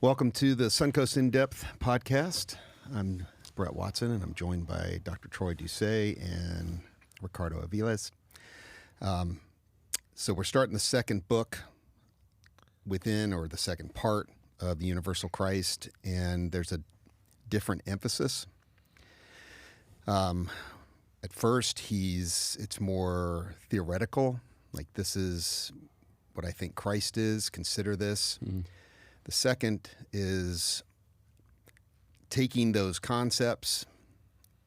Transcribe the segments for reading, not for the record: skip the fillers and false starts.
Welcome to the Suncoast In-Depth podcast. I'm Brett Watson, and I'm joined by Dr. Troy Doucet and Ricardo Aviles. So we're starting the second book within, or the second part of the Universal Christ, and there's a different emphasis. At first, it's more theoretical, like this is what I think Christ is, consider this. Mm-hmm. The second is taking those concepts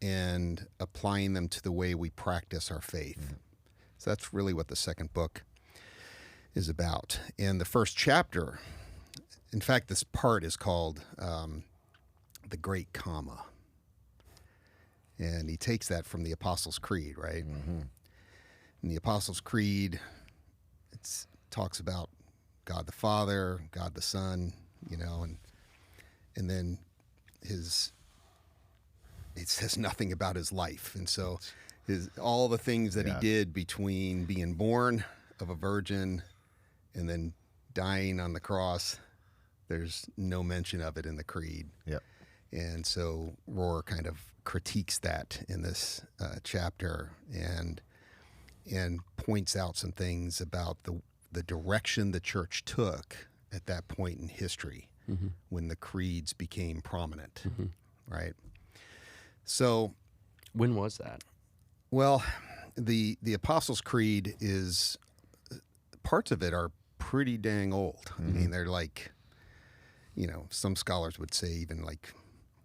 and applying them to the way we practice our faith. Mm-hmm. So that's really what the second book is about. And the first chapter, in fact, this part is called The Great Comma. And he takes that from the Apostles' Creed, right? Mm-hmm. In the Apostles' Creed, it talks about God the Father, God the Son, and then it says nothing about his life. And so all the things that he did between being born of a virgin and then dying on the cross, there's no mention of it in the Creed. Yep. And so Rohr kind of critiques that in this chapter and points out some things about the direction the church took at that point in history, mm-hmm. when the creeds became prominent, mm-hmm. right? So, when was that? Well, the Apostles' Creed is, parts of it are pretty dang old. Mm-hmm. I mean, they're like, some scholars would say even like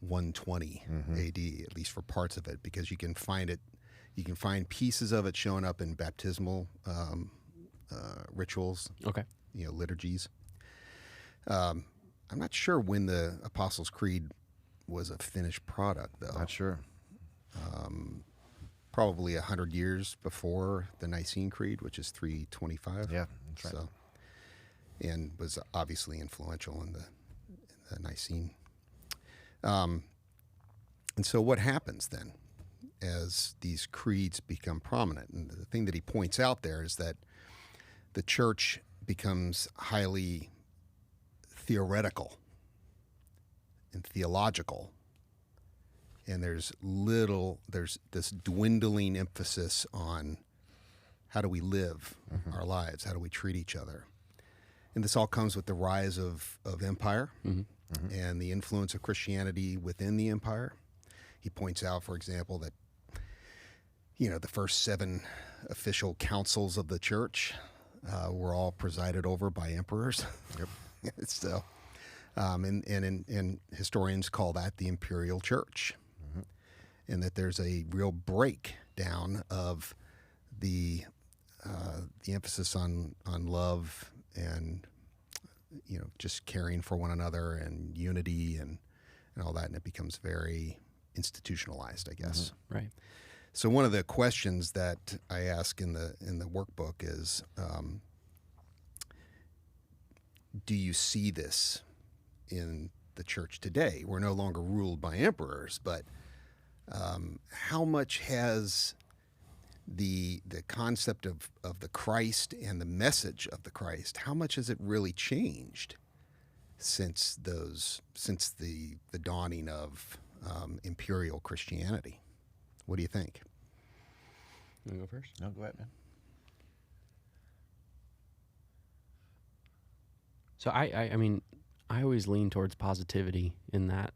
120 mm-hmm. AD, at least for parts of it, because you can find pieces of it showing up in baptismal rituals, okay, liturgies. I'm not sure when the Apostles' Creed was a finished product, though. Not sure. Probably 100 years before the Nicene Creed, which is 325. Yeah, that's right. So, and was obviously influential in the Nicene. And so what happens then as these creeds become prominent? And the thing that he points out there is that the church becomes highly theoretical and theological, and there's this dwindling emphasis on how do we live mm-hmm. our lives, how do we treat each other. And this all comes with the rise of empire mm-hmm. Mm-hmm. and the influence of Christianity within the empire. He points out, for example, that the first 7 official councils of the church were all presided over by emperors. Yep. So, and historians call that the imperial church, mm-hmm. and that there's a real breakdown of the emphasis on love and just caring for one another and unity and all that, and it becomes very institutionalized, I guess. Mm-hmm. Right. So one of the questions that I ask in the workbook is, do you see this in the church today? We're no longer ruled by emperors, but how much has the concept of the Christ and the message of the Christ, how much has it really changed since the dawning of imperial Christianity? What do you think? You want to go first? No, go ahead, man. So I mean, I always lean towards positivity in that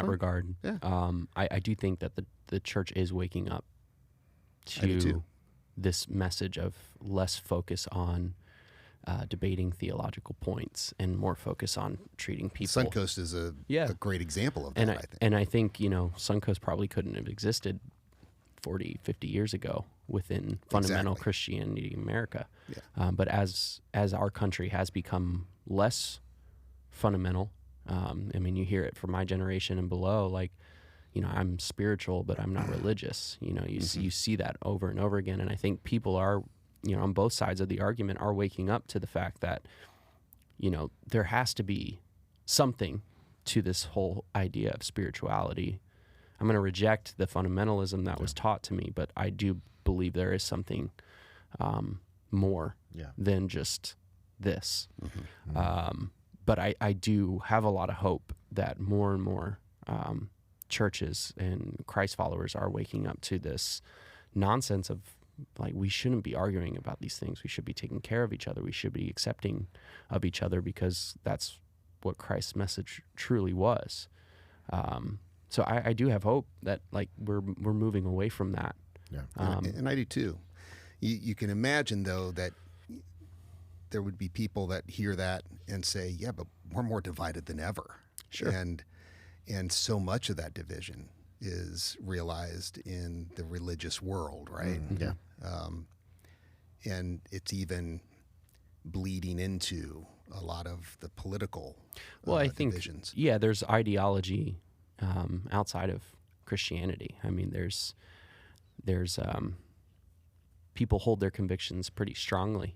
regard. Yeah. I do think that the church is waking up to this message of less focus on debating theological points and more focus on treating people. Suncoast is a great example of that, I think. And I think, Suncoast probably couldn't have existed 40, 50 years ago within fundamental Christianity in America. Yeah. But as our country has become less fundamental, you hear it from my generation and below, like, I'm spiritual, but I'm not religious. Mm-hmm. You see that over and over again. And I think people are, on both sides of the argument are waking up to the fact that, there has to be something to this whole idea of spirituality. I'm going to reject the fundamentalism that was taught to me, but I do believe there is something more than just this. Mm-hmm. But I do have a lot of hope that more and more churches and Christ followers are waking up to this nonsense of, like, we shouldn't be arguing about these things. We should be taking care of each other. We should be accepting of each other, because that's what Christ's message truly was. So I do have hope that, like, we're moving away from that. Yeah, and I do too. You can imagine, though, that there would be people that hear that and say, "Yeah, but we're more divided than ever." Sure. And so much of that division is realized in the religious world, right? Yeah. And it's even bleeding into a lot of the political I think, divisions. yeah, there's ideology outside of Christianity. I mean, there's people hold their convictions pretty strongly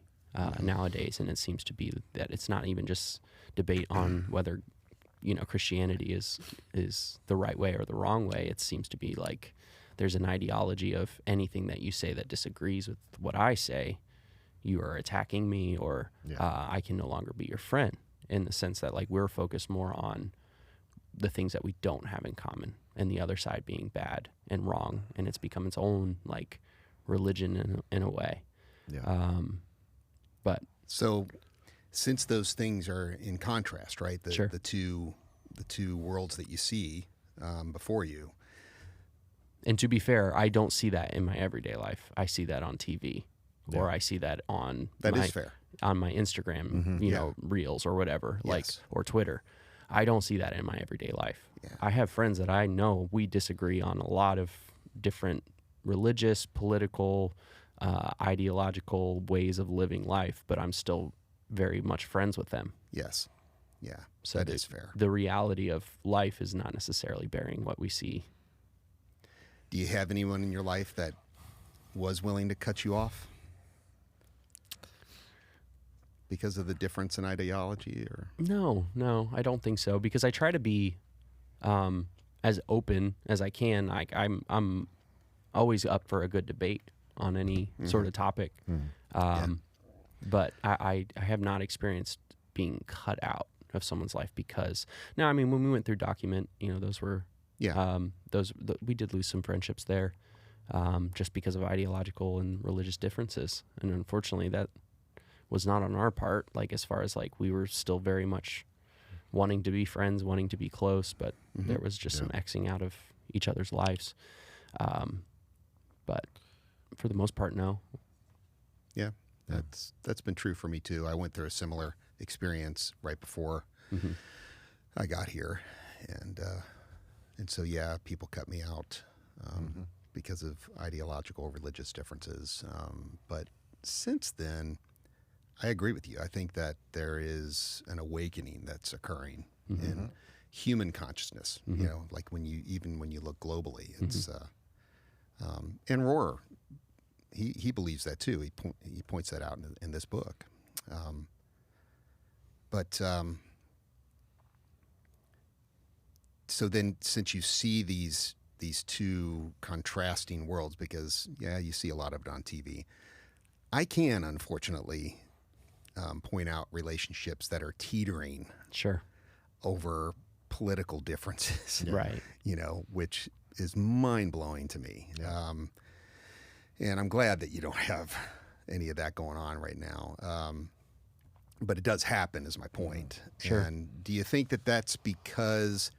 nowadays, and it seems to be that it's not even just debate on whether, you know, Christianity is the right way or the wrong way. It seems to be like there's an ideology of anything that you say that disagrees with what I say, you are attacking me, or I can no longer be your friend, in the sense that, like, we're focused more on the things that we don't have in common, and the other side being bad and wrong, and it's become its own, like, religion in a way. Yeah. But So, since those things are in contrast, right? Sure. The two worlds that you see before you. And to be fair, I don't see that in my everyday life. I see that on TV, or I see that on That is fair. on my Instagram, you know, reels or whatever, like, Yes. or Twitter. I don't see that in my everyday life. Yeah. I have friends that I know we disagree on a lot of different religious, political, ideological ways of living life, but I'm still very much friends with them. Yes. Yeah. So that is fair. The reality of life is not necessarily bearing what we see. Do you have anyone in your life that was willing to cut you off because of the difference in ideology? Or No, I don't think so, because I try to be as open as I can. I'm always up for a good debate on any sort of topic. But I have not experienced being cut out of someone's life because, no, I mean, when we went through Document, you know, those were, we did lose some friendships there just because of ideological and religious differences. And unfortunately, that was not on our part, like, as far as, like, we were still very much wanting to be friends, wanting to be close, but there was just some Xing out of each other's lives. But for the most part, no. Yeah, that's been true for me too. I went through a similar experience right before I got here, and so people cut me out because of ideological, religious differences. But since then, I agree with you. I think that there is an awakening that's occurring in human consciousness. You know, like when you look globally, it's and Rohr, he believes that too. He points that out in this book. So then, since you see these two contrasting worlds, because you see a lot of it on TV, I can unfortunately point out relationships that are teetering over political differences, Right? You know, which is mind blowing to me. And I'm glad that you don't have any of that going on right now. But it does happen, is my point. Sure. And do you think that that's because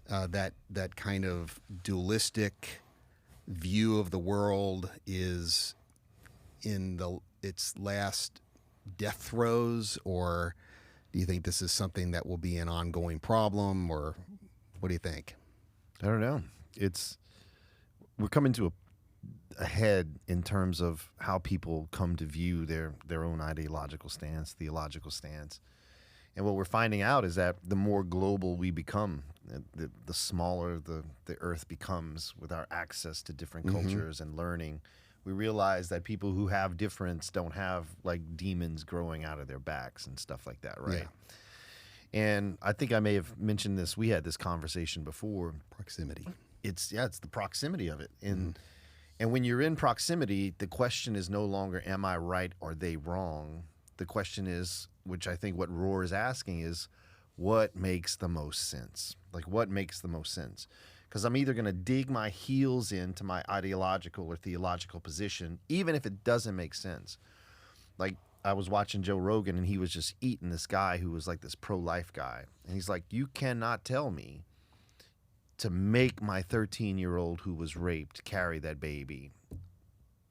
that kind of dualistic view of the world is in its last death throes, or do you think this is something that will be an ongoing problem, or what do you think? I don't know. We're coming to a head in terms of how people come to view their own ideological stance, theological stance. And what we're finding out is that the more global we become, the smaller the earth becomes with our access to different cultures and learning. We realize that people who have difference don't have, like, demons growing out of their backs and stuff like that, right? Yeah. And I think I may have mentioned this. We had this conversation before. Proximity. It's the proximity of it. And when you're in proximity, the question is no longer, am I right or they wrong? the question is, which I think what Rohr is asking is, what makes the most sense? Like, what makes the most sense? Because I'm either going to dig my heels into my ideological or theological position, even if it doesn't make sense. Like, I was watching Joe Rogan, and he was just eating this guy who was like this pro-life guy. And he's like, you cannot tell me to make my 13-year-old who was raped carry that baby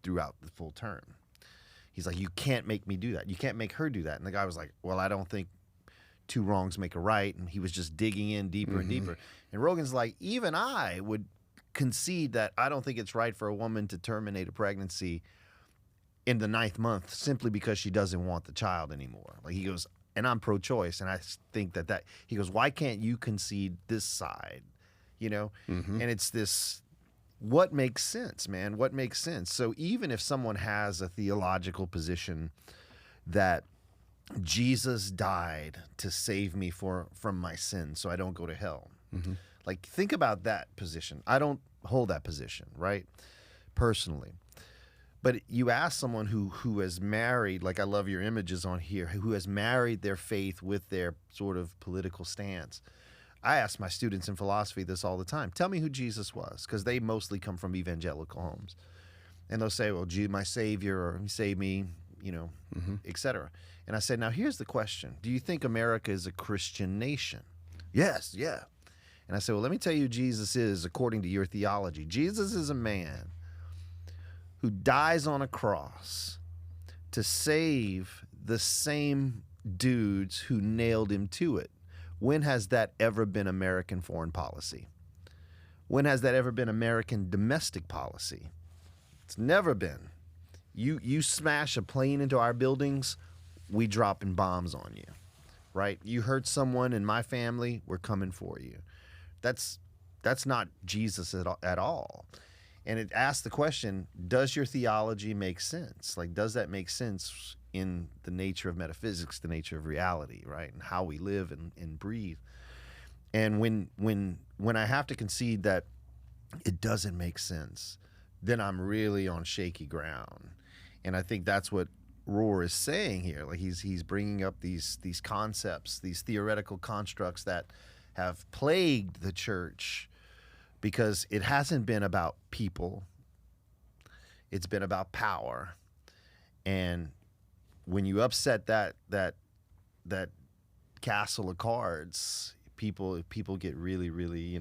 throughout the full term. He's like, you can't make me do that. You can't make her do that. And the guy was like, well, I don't think two wrongs make a right. And he was just digging in deeper and deeper. And Rogan's like, even I would concede that I don't think it's right for a woman to terminate a pregnancy in the 9th month simply because she doesn't want the child anymore. Like, he goes, and I'm pro-choice, and I think that he goes, why can't you concede this side? You know? And it's this, what makes sense, man? What makes sense? So even if someone has a theological position that Jesus died to save me from my sins so I don't go to hell. Like, think about that position. I don't hold that position, right? Personally. But you ask someone who has married, like, I love your images on here, who has married their faith with their sort of political stance. I ask my students in philosophy this all the time. Tell me who Jesus was, because they mostly come from evangelical homes. And they'll say, well, my Savior, or he saved me, you know, et cetera. And I said, now here's the question. Do you think America is a Christian nation? Yes, yeah. And I said, well, let me tell you who Jesus is according to your theology. Jesus is a man who dies on a cross to save the same dudes who nailed him to it. When has that ever been American foreign policy? When has that ever been American domestic policy? It's never been. You smash a plane into our buildings, we dropping bombs on you, right? You hurt someone in my family, we're coming for you. That's not Jesus at all. And it asks the question, does your theology make sense? Like, does that make sense in the nature of metaphysics, the nature of reality, right? And how we live and breathe. And when I have to concede that it doesn't make sense, then I'm really on shaky ground. And I think that's what Rohr is saying here. Like, he's bringing up these concepts, these theoretical constructs that have plagued the church, because it hasn't been about people. It's been about power. And when you upset that castle of cards, people get really, really,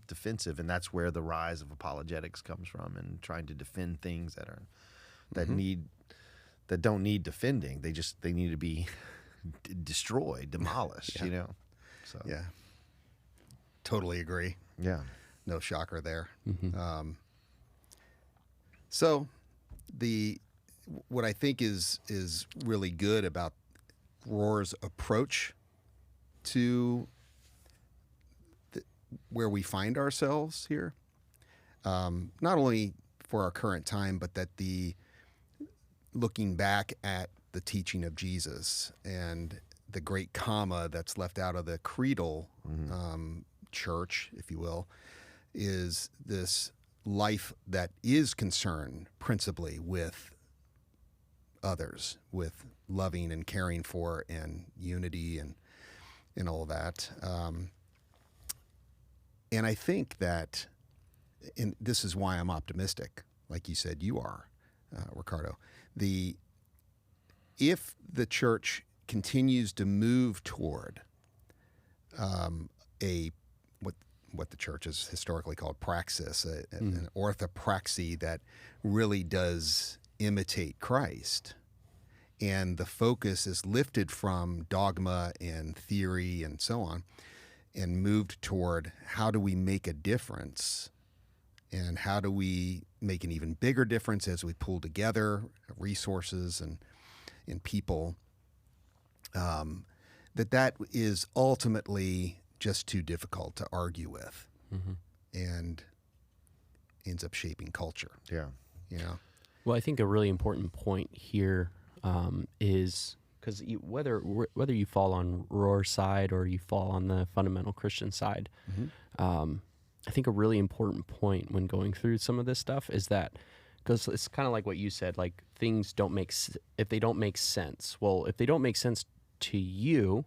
defensive. And that's where the rise of apologetics comes from, and trying to defend things that don't need defending. They need to be destroyed, demolished, So yeah, totally agree. Yeah. No shocker there. So what I think is really good about Rohr's approach to where we find ourselves here, not only for our current time, but that looking back at the teaching of Jesus and the great comma that's left out of the creedal church, if you will, is this life that is concerned principally with others, with loving and caring for and unity and all that. And I think that, and this is why I'm optimistic, like you said you are, Ricardo, if the church continues to move toward what the church has historically called praxis, an orthopraxy that really does imitate Christ, and the focus is lifted from dogma and theory and so on, and moved toward how do we make a difference, and how do we make an even bigger difference as we pull together resources and people, that is ultimately just too difficult to argue with, and ends up shaping culture. Yeah. Well, I think a really important point here is, because whether you fall on Rohr's side or you fall on the fundamental Christian side, I think a really important point when going through some of this stuff is that because it's kind of like what you said, like things don't make if they don't make sense. Well, if they don't make sense to you,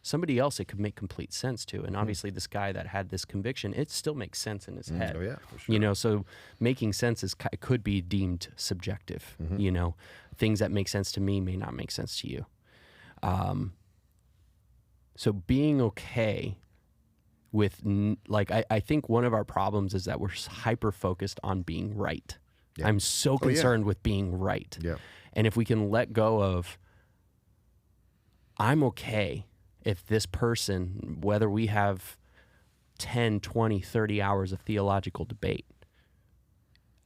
somebody else it could make complete sense to. And obviously this guy that had this conviction, it still makes sense in his head. Oh yeah, for sure. You know, so making sense could be deemed subjective. You know, things that make sense to me may not make sense to you. So being okay with, like, I think one of our problems is that we're hyper focused on being right. Yeah. I'm so concerned with being right. Yeah. And if we can let go of, I'm okay if this person, whether we have 10, 20, 30 hours of theological debate,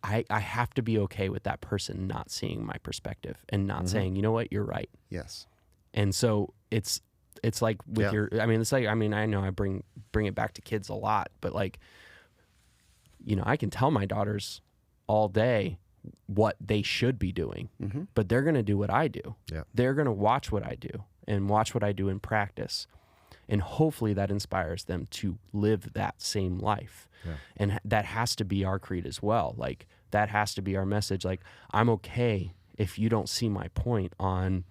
I have to be okay with that person not seeing my perspective and not saying, you know what, you're right. Yes. And so it's like with I know I bring it back to kids a lot, but like, you know, I can tell my daughters all day what they should be doing, but they're going to do what I do. Yeah. They're going to watch what I do and watch what I do in practice. And hopefully that inspires them to live that same life. Yeah. And that has to be our creed as well. Like, that has to be our message. Like, I'm okay if you don't see my point on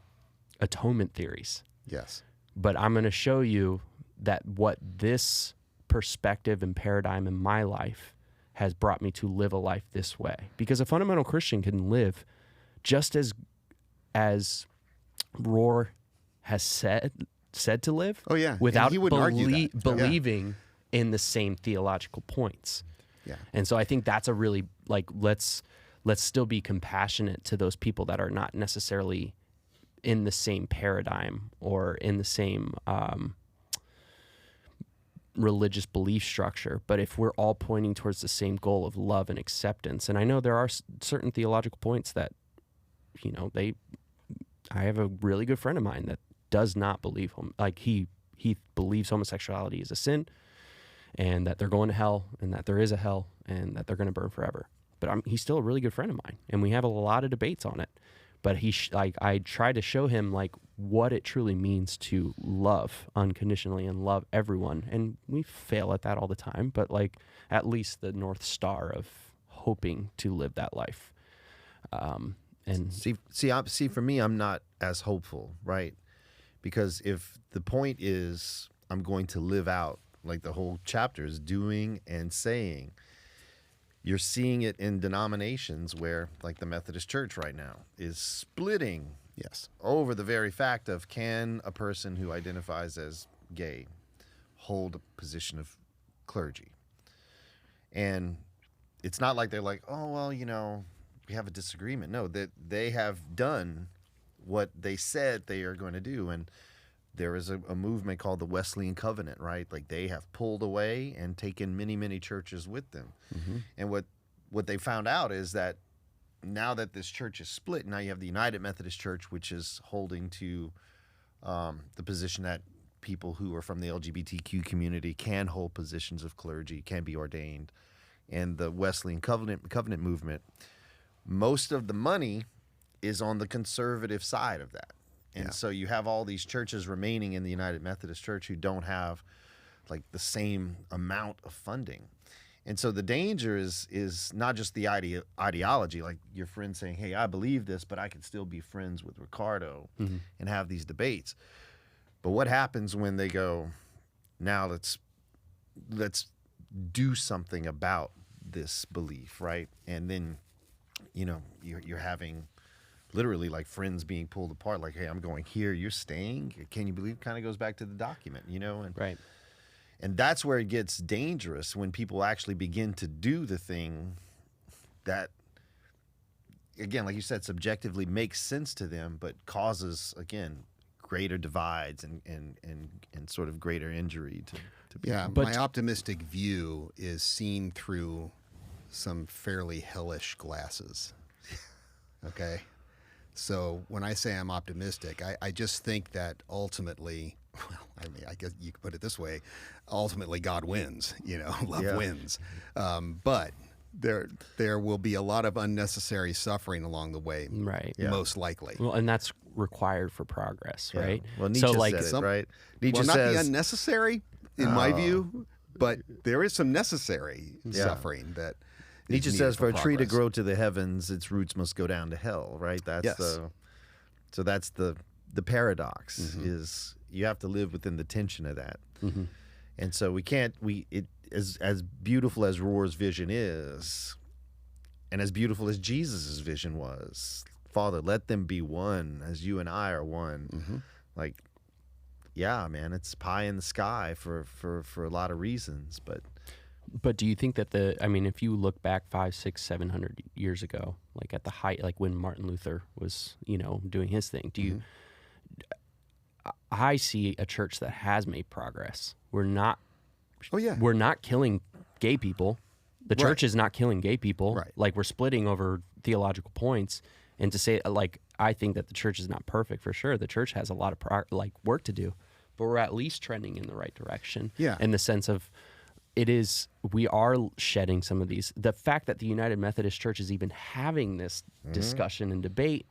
atonement theories. Yes. But I'm going to show you that what this perspective and paradigm in my life has brought me to live a life this way. Because a fundamental Christian can live just as Rohr has said to live. Oh yeah. Without he wouldn't argue that. believing in the same theological points. Yeah. And so I think that's a really, like, let's still be compassionate to those people that are not necessarily in the same paradigm or in the same religious belief structure. But if we're all pointing towards the same goal of love and acceptance, and I know there are certain theological points that, you know, I have a really good friend of mine that does not believe he believes homosexuality is a sin and that they're going to hell and that there is a hell and that they're going to burn forever. But he's still a really good friend of mine, and we have a lot of debates on it. But I try to show him like what it truly means to love unconditionally and love everyone. And we fail at that all the time, but like at least the North Star of hoping to live that life. And see, for me, I'm not as hopeful, right? Because if the point is I'm going to live out, like the whole chapter is doing and saying, you're seeing it in denominations where, like the Methodist Church right now, is splitting over the very fact of, can a person who identifies as gay hold a position of clergy? And it's not like they're like, oh, well, you know, we have a disagreement. No, that they have done what they said they are going to do. And there is a movement called the Wesleyan Covenant, right? Like they have pulled away and taken many, many churches with them. And what they found out is that now that this church is split, now you have the United Methodist Church, which is holding to the position that people who are from the LGBTQ community can hold positions of clergy, can be ordained. And the Wesleyan Covenant movement, most of the money is on the conservative side of that. And so you have all these churches remaining in the United Methodist Church who don't have like the same amount of funding. And so the danger is not just the ideology, like your friend saying, hey, I believe this, but I can still be friends with Ricardo and have these debates. But what happens when they go, now let's do something about this belief, right? And then, you know, you're having literally like friends being pulled apart, like, hey, I'm going here, you're staying. Can you believe? Kind of goes back to the document, you know? And, right. And that's where it gets dangerous, when people actually begin to do the thing that, again, like you said, subjectively makes sense to them, but causes, again, greater divides and sort of greater injury to people. Yeah, my optimistic view is seen through some fairly hellish glasses. Okay? So when I say I'm optimistic, I just think that ultimately, well, I mean, I guess you could put it this way, ultimately God wins, you know, love wins. But there will be a lot of unnecessary suffering along the way, right? Most likely. Well, and that's required for progress, right? Well, Nietzsche said it, right? Nietzsche not says, be unnecessary in my view, but there is some necessary suffering that Nietzsche needed says, for a tree to progress. grow to the heavens, its roots must go down to hell, right? Yes. So that's the paradox, is you have to live within the tension of that. And so we can't, as beautiful as Rohr's vision is, and as beautiful as Jesus's vision was, Father, let them be one as you and I are one. Like, yeah, man, it's pie in the sky for a lot of reasons, But do you think that if you look back 500, 600, 700 years ago, like at the height, like when Martin Luther was, doing his thing, I see a church that has made progress. We're not killing gay people. The church is not killing gay people. Right. Like, we're splitting over theological points. And to say, like, I think that the church is not perfect, for sure. The church has a lot of work to do, but we're at least trending in the right direction. Yeah. In the sense of, we are shedding some of these. The fact that the United Methodist Church is even having this discussion and debate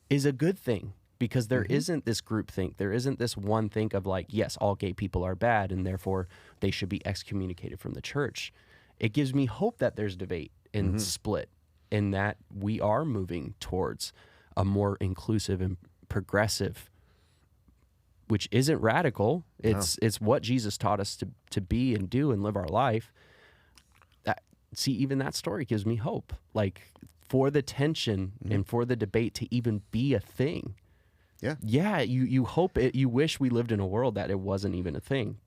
is a good thing, because there isn't this groupthink. There isn't this one think of like, yes, all gay people are bad and therefore they should be excommunicated from the church. It gives me hope that there's debate and split, and that we are moving towards a more inclusive and progressive, which isn't radical. It's what Jesus taught us to be and do and live our life. Even that story gives me hope. Like, for the tension and for the debate to even be a thing. Yeah. Yeah, you hope it. You wish we lived in a world that it wasn't even a thing.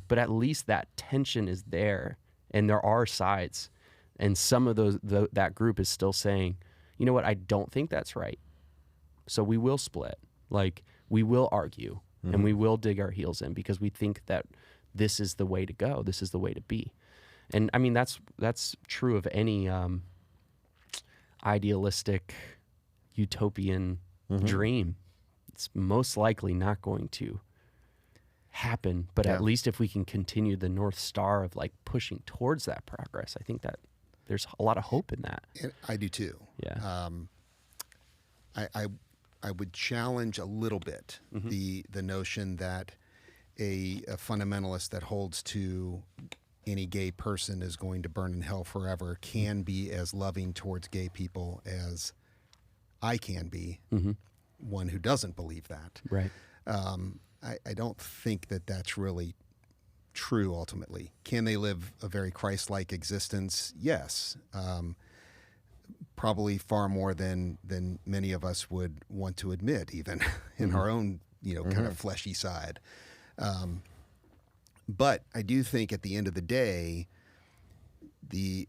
But at least that tension is there, and there are sides, and some of that group is still saying, you know what, I don't think that's right. So we will split. Like, we will argue. And we will dig our heels in, because we think that this is the way to go. This is the way to be. And I mean, that's true of any idealistic, utopian dream. It's most likely not going to happen. But at least if we can continue the North Star of like pushing towards that progress, I think that there's a lot of hope in that. And I do too. Yeah. I would challenge a little bit the notion that a fundamentalist that holds to any gay person is going to burn in hell forever can be as loving towards gay people as I can be, one who doesn't believe that. Right. I don't think that that's really true ultimately. Can they live a very Christ-like existence? Yes. Probably far more than many of us would want to admit, even in our own, kind of fleshy side. But I do think at the end of the day, these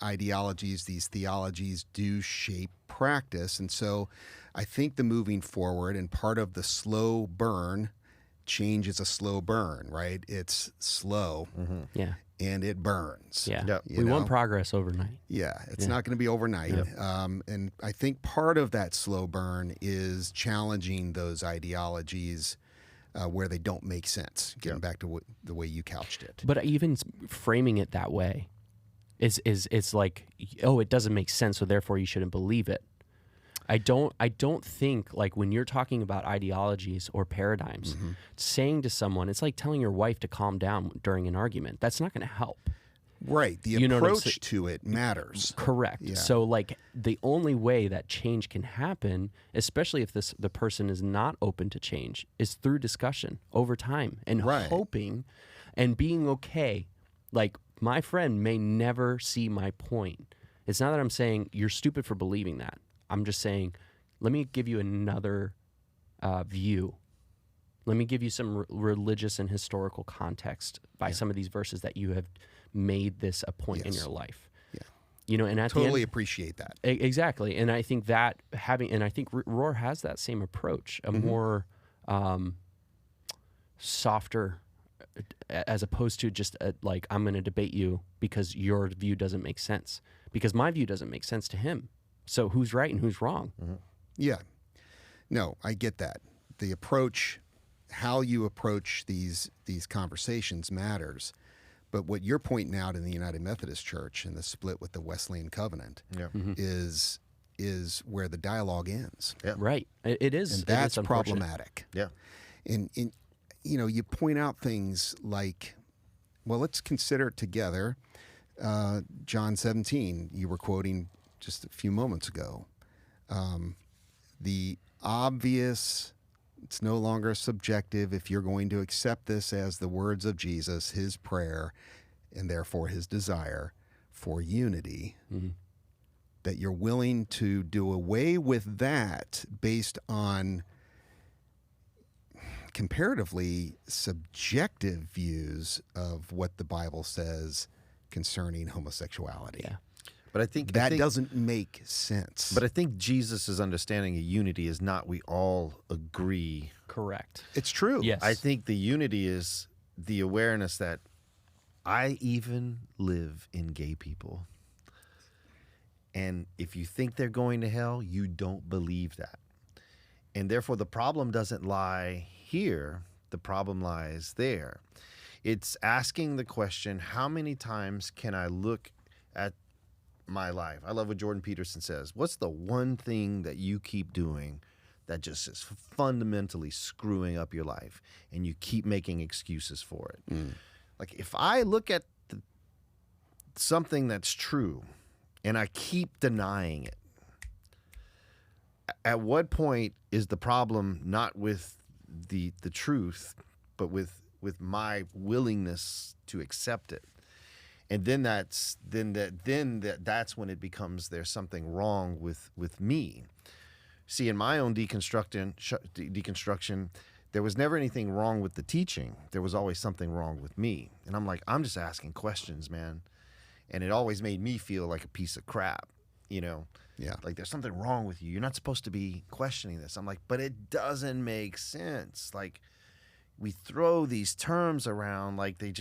ideologies, these theologies do shape practice. And so I think the moving forward, and part of the slow burn, change is a slow burn, right? It's slow. Yeah. And it burns. Yeah. Yep. We want progress overnight. Yeah, it's not going to be overnight. Yep. And I think part of that slow burn is challenging those ideologies where they don't make sense, getting back to the way you couched it. But even framing it that way is like, oh, it doesn't make sense, so therefore you shouldn't believe it. I don't think, like, when you're talking about ideologies or paradigms, saying to someone, it's like telling your wife to calm down during an argument. That's not going to help. Right. The approach to it matters. Correct. Yeah. So, like, the only way that change can happen, especially if the person is not open to change, is through discussion over time and hoping and being okay. Like, my friend may never see my point. It's not that I'm saying you're stupid for believing that. I'm just saying, let me give you another view. Let me give you some religious and historical context by some of these verses that you have made this a point in your life. Yeah. And at totally the end, appreciate that. Exactly. And I think that and I think Rohr has that same approach, a more softer, as opposed to just like, I'm going to debate you because your view doesn't make sense, because my view doesn't make sense to him. So who's right and who's wrong? Yeah. No, I get that. The approach, how you approach these conversations matters. But what you're pointing out in the United Methodist Church and the split with the Wesleyan Covenant is where the dialogue ends. Yeah. Right. It is. And that's it is problematic. Yeah. And you point out things like, well, let's consider together John 17, you were quoting just a few moments ago. The obvious, it's no longer subjective if you're going to accept this as the words of Jesus, his prayer, and therefore his desire for unity, that you're willing to do away with that based on comparatively subjective views of what the Bible says concerning homosexuality. Yeah. But I think that doesn't make sense. But I think Jesus' understanding of unity is not we all agree. Correct. It's true. Yes. I think the unity is the awareness that I even live in gay people. And if you think they're going to hell, you don't believe that. And therefore, the problem doesn't lie here. The problem lies there. It's asking the question, how many times can I look at my life? I love what Jordan Peterson says. What's the one thing that you keep doing that just is fundamentally screwing up your life and you keep making excuses for it? Like if I look at something that's true and I keep denying it, at what point is the problem not with the truth, but with my willingness to accept it? And then that's when it becomes there's something wrong with me. See, in my own deconstruction, there was never anything wrong with the teaching. There was always something wrong with me. And I'm like, I'm just asking questions, man. And it always made me feel like a piece of crap, you know? Yeah. Like there's something wrong with you. You're not supposed to be questioning this. I'm like, but it doesn't make sense. Like we throw these terms around like they're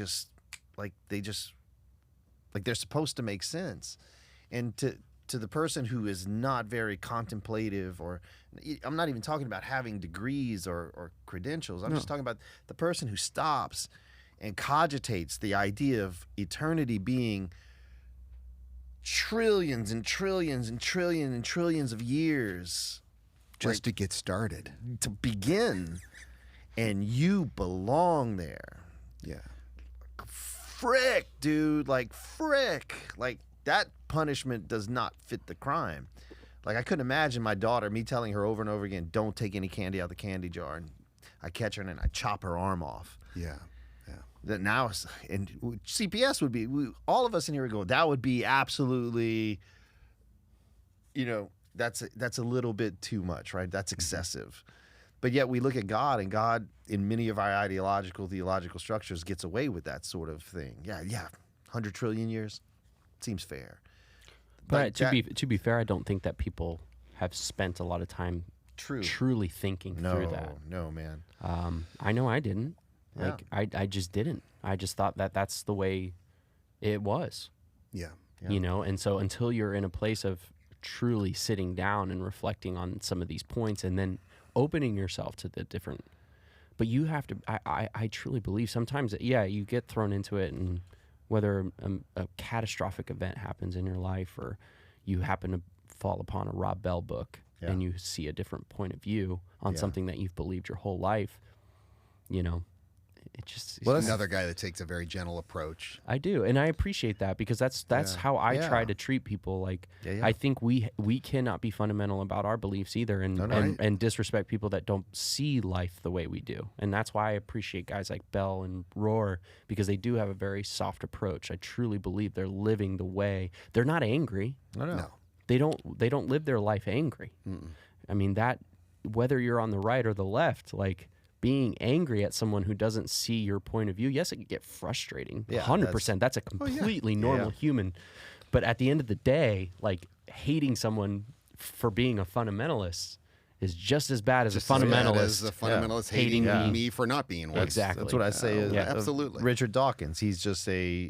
supposed to make sense. And to the person who is not very contemplative, or I'm not even talking about having degrees or credentials. I'm just talking about the person who stops and cogitates the idea of eternity being trillions and trillions and trillions and trillions of years Just to get started. to begin, and you belong there. Yeah. Frick, dude, like frick. Like that punishment does not fit the crime. Like I couldn't imagine my daughter, me telling her over and over again, don't take any candy out of the candy jar, and I catch her and then I chop her arm off. Yeah. That now, and CPS would be, all of us in here would go, that would be absolutely, you know, that's a little bit too much, right? That's excessive. But yet we look at God, and God, in many of our theological structures, gets away with that sort of thing. Yeah, 100 trillion years seems fair. But to be fair, I don't think that people have spent a lot of time truly thinking through that. No, man. I know I didn't. Yeah. Like I just didn't. I just thought that that's the way it was. Yeah. You know, and so until you're in a place of truly sitting down and reflecting on some of these points and then opening yourself to the different, but you have to, I truly believe sometimes that, you get thrown into it, and whether a catastrophic event happens in your life or you happen to fall upon a Rob Bell book and you see a different point of view on something that you've believed your whole life, you know, it just... Well, that's another guy that takes a very gentle approach. I do, and I appreciate that, because that's how I try to treat people. Like, I think we cannot be fundamental about our beliefs either, and disrespect people that don't see life the way we do. And that's why I appreciate guys like Bell and Rohr, because they do have a very soft approach. I truly believe they're living the way. They're not angry. No. They don't live their life angry. I mean, that, whether you're on the right or the left, like, being angry at someone who doesn't see your point of view, yes, it can get frustrating. 100%. That's a completely normal human. But at the end of the day, like, hating someone for being a fundamentalist is just as bad as a fundamentalist, hating me for not being one. Exactly. That's what I say. Absolutely. Richard Dawkins, he's just a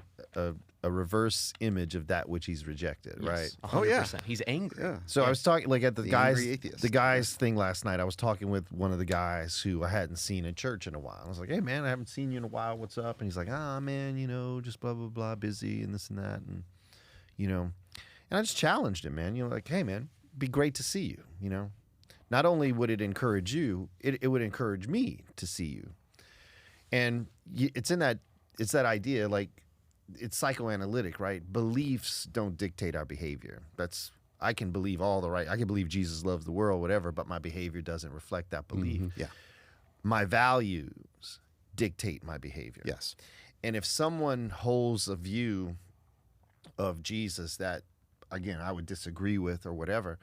reverse image of that which he's rejected, right? 100%. He's angry. Yeah. So I was talking like at the angry atheist. guys thing last night. I was talking with one of the guys who I hadn't seen in church in a while. I was like, "Hey man, I haven't seen you in a while. What's up?" And he's like, "Ah man, you know, just blah blah blah, busy and this and that, and you know." And I just challenged him, man. You know, like, "Hey man, it'd be great to see you. You know, not only would it encourage you, it would encourage me to see you." And it's that idea, like, it's psychoanalytic, right? Beliefs don't dictate our behavior. I can believe I can believe Jesus loves the world, whatever, but my behavior doesn't reflect that belief. Yeah. My values dictate my behavior. Yes. And if someone holds a view of Jesus that, again, I would disagree with or whatever,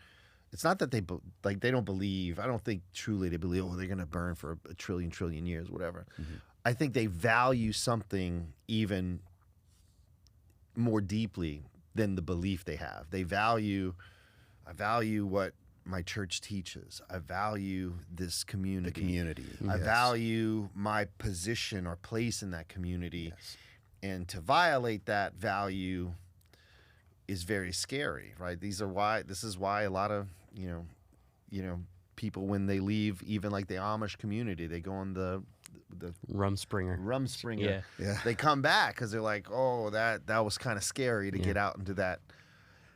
it's not that they don't believe. I don't think truly they believe, they're going to burn for a trillion years, whatever. I think they value something even more deeply than the belief they have. I value what my church teaches. I value this community. The community. I value my position or place in that community. Yes. And to violate that value is very scary, right? This is why a lot of, people, when they leave, even like the Amish community, they go on the Rumspringer. Yeah. They come back because they're like, oh, that was kind of scary to get out into that.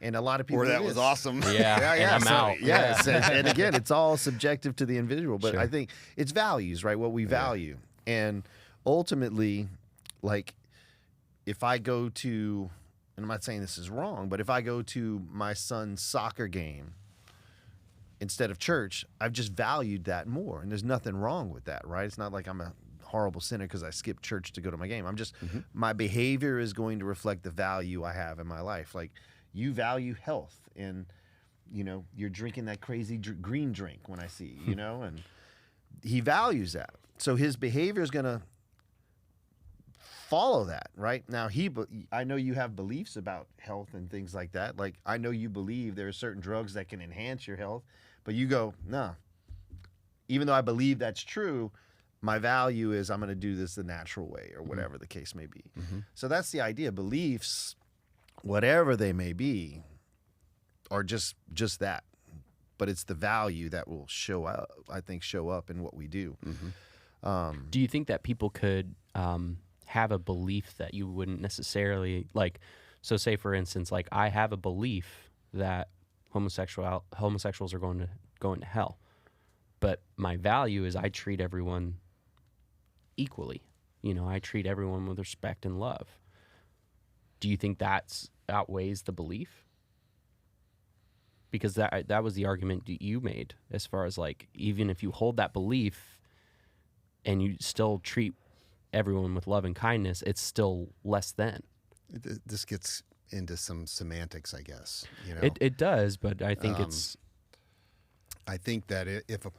And a lot of people, Or that was awesome. Yeah, and I'm out. Yes, and again, it's all subjective to the individual, but Sure. I think it's values, right? What we value, and ultimately, like, if I go to, and I'm not saying this is wrong, but if I go to my son's soccer game instead of church, I've just valued that more, and there's nothing wrong with that, right? It's not like I'm a horrible sinner because I skipped church to go to my game. I'm just my behavior is going to reflect the value I have in my life, like. You value health, and you're drinking that crazy green drink when I see and he values that. So his behavior is gonna follow that, right? Now I know you have beliefs about health and things like that. Like I know you believe there are certain drugs that can enhance your health, but you go, nah. Even though I believe that's true, my value is I'm gonna do this the natural way or whatever the case may be. So that's the idea. Beliefs, whatever they may be, are just that, but it's the value that will show up in what we do. Do you think that people could have a belief that you wouldn't necessarily like? So, say for instance, like I have a belief that homosexuals are going to hell, but my value is I treat everyone equally. I treat everyone with respect and love. Do you think that outweighs the belief? Because that was the argument you made, as far as like, even if you hold that belief and you still treat everyone with love and kindness, it's still less than. This gets into some semantics, I guess. It does, but I think I think that if a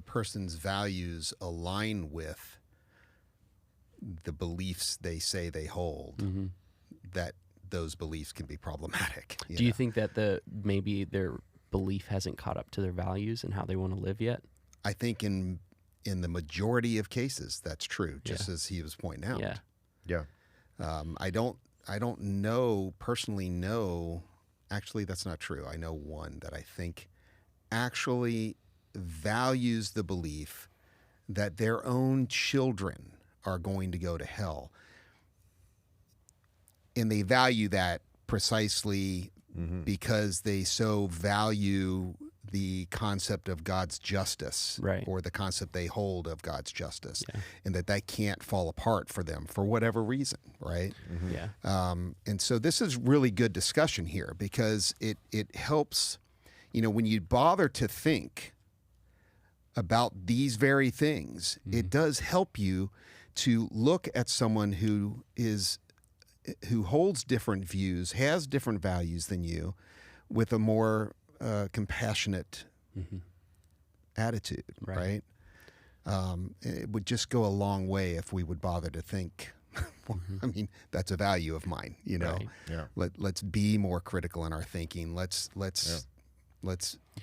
person's values align with the beliefs they say they hold, that those beliefs can be problematic. Do you think that maybe their belief hasn't caught up to their values and how they want to live yet? I think in the majority of cases that's true, just as he was pointing out. Yeah. I don't personally know. Actually, that's not true. I know one that I think actually values the belief that their own children are going to go to hell. And they value that precisely because they so value the concept of God's justice, right, or the concept they hold of God's justice, and that can't fall apart for them for whatever reason, right? And so this is really good discussion here, because it helps, when you bother to think about these very things, it does help you to look at someone who holds different views, has different values than you, with a more compassionate attitude, right? It would just go a long way if we would bother to think, I mean, that's a value of mine, Right. Yeah. Let's be more critical in our thinking. Let's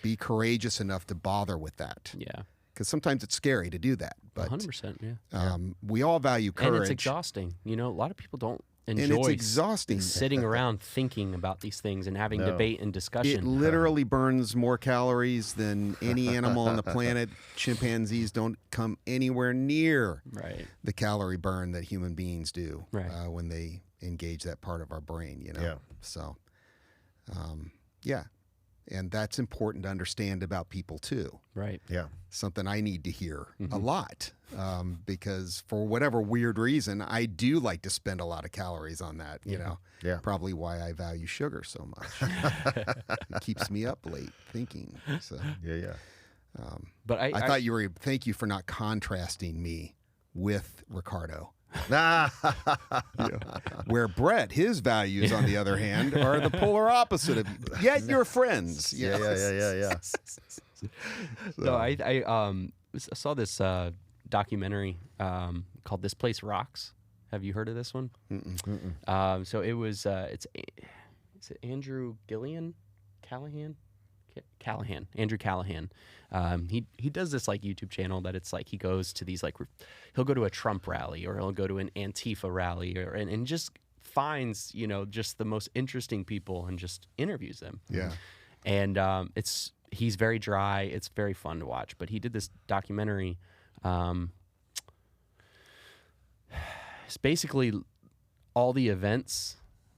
be courageous enough to bother with that. Yeah. Because sometimes it's scary to do that. But 100%, yeah. We all value courage. And it's exhausting. A lot of people don't enjoy and it's exhausting sitting around thinking about these things and having debate and discussion. It literally burns more calories than any animal on the planet. Chimpanzees don't come anywhere near the calorie burn that human beings do when they engage that part of our brain, So, And that's important to understand about people too. Right. Yeah. Something I need to hear a lot, because for whatever weird reason, I do like to spend a lot of calories on that, you know. Yeah. Probably why I value sugar so much. It keeps me up late thinking. So Yeah. But I thought you were, thank you for not contrasting me with Ricardo. Where Brett, his values, on the other hand, are the polar opposite of you. Yet you're friends. Yeah. No, I saw this documentary called "This Place Rocks." Have you heard of this one? So it was is it Andrew Callahan? Andrew Callahan. He does this like YouTube channel that it's like he goes to these like he'll go to a Trump rally or he'll go to an Antifa rally and just finds, you know, just the most interesting people and just interviews them. Yeah. And he's very dry. It's very fun to watch. But he did this documentary. It's basically all the events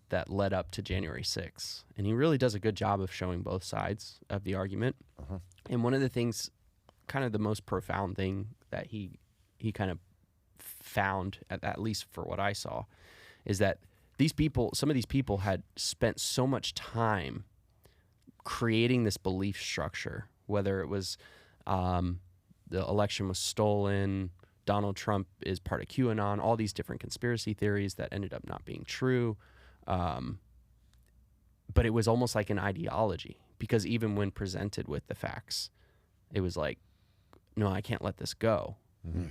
that led up to January 6th. And he really does a good job of showing both sides of the argument. And one of the things, kind of the most profound thing that he kind of found, at least for what I saw, is that some of these people had spent so much time creating this belief structure, whether it was the election was stolen, Donald Trump is part of QAnon, all these different conspiracy theories that ended up not being true. But it was almost like an ideology, because even when presented with the facts, it was like, no, I can't let this go.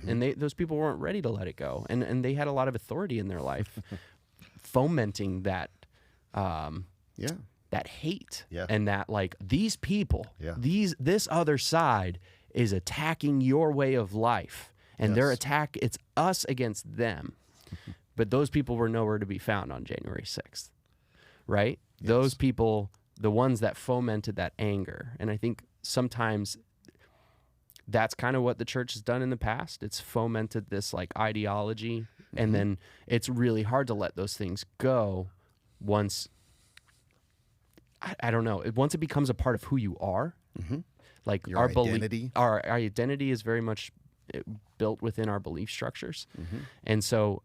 And those people weren't ready to let it go. And they had a lot of authority in their life, fomenting that, that hate and that like these people, this other side is attacking your way of life, and it's us against them. But those people were nowhere to be found on January 6th, right? Yes. Those people, the ones that fomented that anger. And I think sometimes that's kind of what the church has done in the past. It's fomented this like ideology, and then it's really hard to let those things go once, I don't know, once it becomes a part of who you are. Like your identity. Our identity is very much built within our belief structures. And so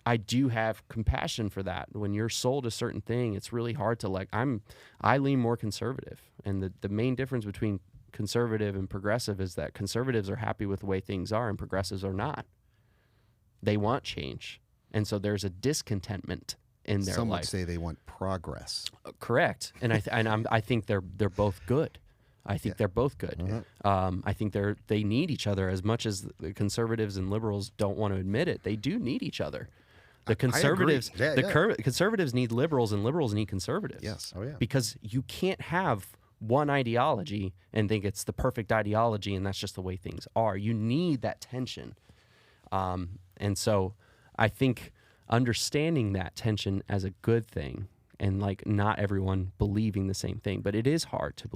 I do have compassion for that. When you're sold a certain thing, it's really hard to like, I lean more conservative. And the main difference between conservative and progressive is that conservatives are happy with the way things are and progressives are not. They want change. And so there's a discontentment in their life. Some would say they want progress. Correct. And I think they're both good. I think they're both good. I think they need each other as much as the conservatives and liberals don't want to admit it. They do need each other. The conservatives, conservatives need liberals, and liberals need conservatives. Yes. Because you can't have one ideology and think it's the perfect ideology, and that's just the way things are. You need that tension. And so I think understanding that tension as a good thing, and like not everyone believing the same thing, but it is hard to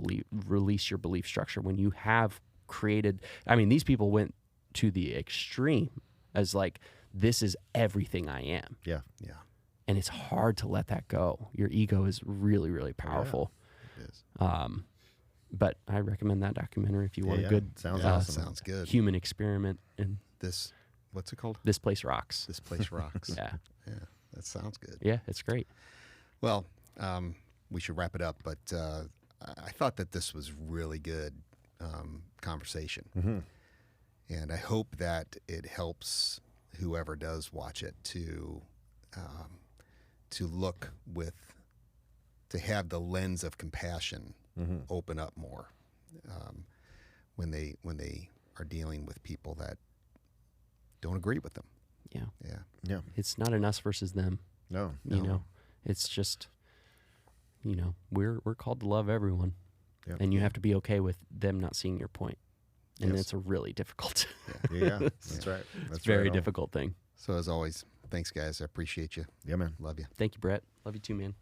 release your belief structure when you have created. I mean, these people went to the extreme as like, this is everything I am. Yeah. And it's hard to let that go. Your ego is really, really powerful. Yeah, it is. But I recommend that documentary if you want a good, sounds good. human experiment. And this, what's it called? This Place Rocks. This Place Rocks. Yeah, that sounds good. Yeah, it's great. Well, we should wrap it up, but I thought that this was really good conversation. And I hope that it helps whoever does watch it to look to have the lens of compassion open up more when they are dealing with people that don't agree with them. Yeah. It's not an us versus them. No. You know, it's just, you know, we're called to love everyone, and you have to be okay with them not seeing your point. And it's a really difficult. That's right. That's a very difficult thing. So as always, thanks guys. I appreciate you. Yeah, man. Love you. Thank you, Brett. Love you too, man.